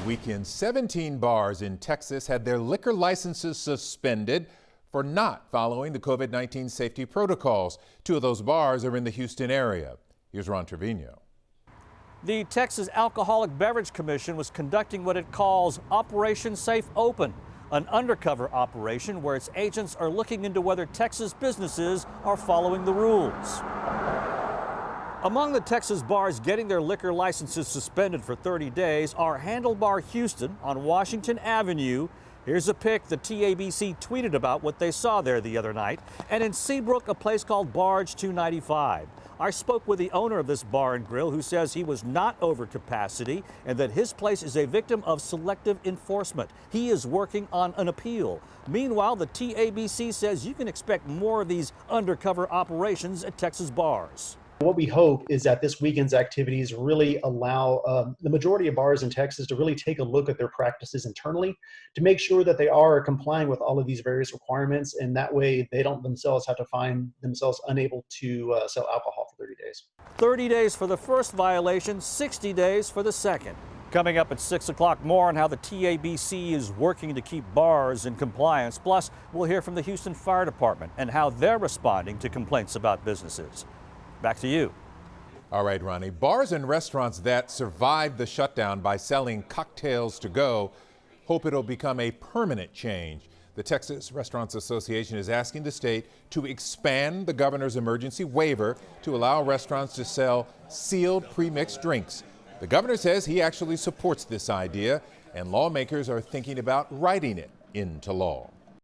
Weekend, 17 bars in Texas had their liquor licenses suspended for not following the COVID-19 safety protocols. 2 of those bars are in the Houston area. Here's Ron Trevino. The Texas Alcoholic Beverage Commission was conducting what it calls Operation Safe Open, an undercover operation where its agents are looking into whether Texas businesses are following the rules. Among the Texas bars getting their liquor licenses suspended for 30 days are Handlebar Houston on Washington Avenue. Here's a pic the TABC tweeted about what they saw there the other night. And in Seabrook, a place called Barge 295. I spoke with the owner of this bar and grill who says he was not over capacity and that his place is a victim of selective enforcement. He is working on an appeal. Meanwhile, the TABC says you can expect more of these undercover operations at Texas bars. What we hope is that this weekend's activities really allow the majority of bars in Texas to really take a look at their practices internally to make sure that they are complying with all of these various requirements, and that way they don't themselves have to find themselves unable to sell alcohol for 30 days. 30 days for the first violation, 60 days for the second. Coming up at 6 o'clock, more on how the TABC is working to keep bars in compliance. Plus, we'll hear from the Houston Fire Department and how they're responding to complaints about businesses. Back to you. All right, Ronnie. Bars and restaurants that survived the shutdown by selling cocktails to go hope it'll become a permanent change. The Texas Restaurants Association is asking the state to expand the governor's emergency waiver to allow restaurants to sell sealed pre-mixed drinks. The governor says he actually supports this idea, and lawmakers are thinking about writing it into law.